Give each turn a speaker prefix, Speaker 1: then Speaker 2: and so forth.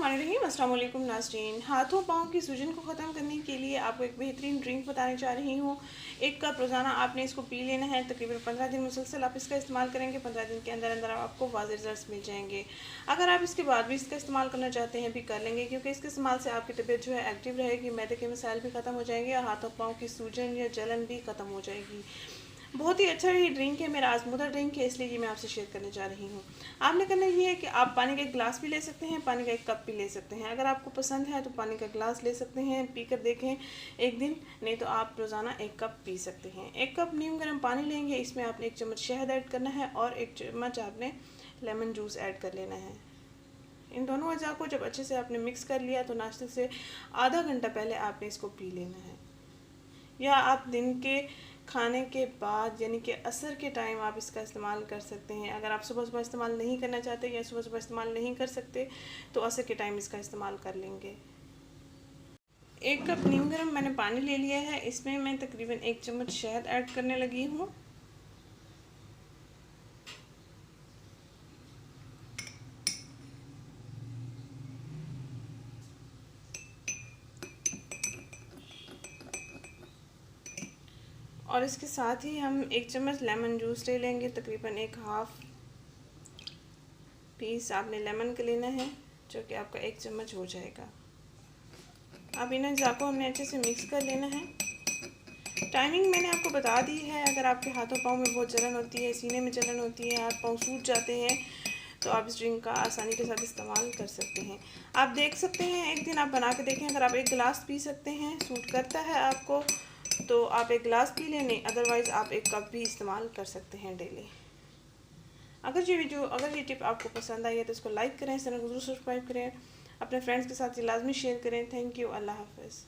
Speaker 1: बिस्मिल्लाहिर्रहमानिर्रहीम। अस्सलाम वालेकुम नाज़रीन। हाथों पाँव की सूजन को ख़त्म करने के लिए आपको एक बेहतरीन ड्रिंक बताने जा रही हूँ। 1 कप रोज़ाना आपने इसको पी लेना है। तकरीबन 15 दिन मुसलसल आप इसका इस्तेमाल करेंगे। 15 दिन के अंदर अंदर आपको वाज़ेह रिज़ल्ट्स मिल जाएंगे। अगर आप इसके बाद भी इसका इस्तेमाल करना चाहते हैं भी कर लेंगे, क्योंकि इसके इस्तेमाल से आपकी तबीयत जो है एक्टिव रहेगी, मैदे के मसाइल भी ख़त्म हो जाएंगे और हाथों पाँव की सूजन या जलन भी ख़त्म हो जाएगी। बहुत ही अच्छा ये ड्रिंक है, मेरा आजमूदा ड्रिंक है, इसलिए ये मैं आपसे शेयर करने जा रही हूँ। आपने करना ये है कि आप पानी का एक गिलास भी ले सकते हैं, पानी का 1 कप भी ले सकते हैं। अगर आपको पसंद है तो पानी का गिलास ले सकते हैं, पी कर देखें एक दिन, नहीं तो आप रोज़ाना 1 कप पी सकते हैं। 1 कप नीम गर्म पानी लेंगे, इसमें आपने 1 चम्मच शहद ऐड करना है और 1 चम्मच आपने लेमन जूस ऐड कर लेना है। इन दोनों अज़ा को जब अच्छे से आपने मिक्स कर लिया तो नाश्ते से आधा घंटा पहले आपने इसको पी लेना है, या आप दिन के खाने के बाद यानी कि असर के टाइम आप इसका इस्तेमाल कर सकते हैं। अगर आप सुबह सुबह इस्तेमाल नहीं करना चाहते या सुबह सुबह इस्तेमाल नहीं कर सकते तो असर के टाइम इसका इस्तेमाल कर लेंगे। 1 कप नीम गर्म मैंने पानी ले लिया है, इसमें मैं तकरीबन 1 चम्मच शहद ऐड करने लगी हूँ। और इसके साथ ही हम 1 चम्मच लेमन जूस ले लेंगे, तकरीबन 1/2 पीस आपने लेमन का लेना है, जो कि आपका 1 चम्मच हो जाएगा। अब इन जाको हमने अच्छे से मिक्स कर लेना है। टाइमिंग मैंने आपको बता दी है। अगर आपके हाथों पाँव में बहुत जलन होती है, सीने में जलन होती है, हाथ पाँव सूज जाते हैं, तो आप इस ड्रिंक का आसानी के साथ इस्तेमाल कर सकते हैं। आप देख सकते हैं, एक दिन आप बना के देखें। अगर आप 1 गिलास पी सकते हैं, सूट करता है आपको, तो आप 1 गिलास पी लें, नहीं अदरवाइज़ आप 1 कप भी इस्तेमाल कर सकते हैं डेली। अगर ये टिप आपको पसंद आई है तो इसको लाइक करें, चैनल को ज़रूर सब्सक्राइब करें, अपने फ्रेंड्स के साथ ये लाजमी शेयर करें। Thank you. अल्लाह हाफ़िज़।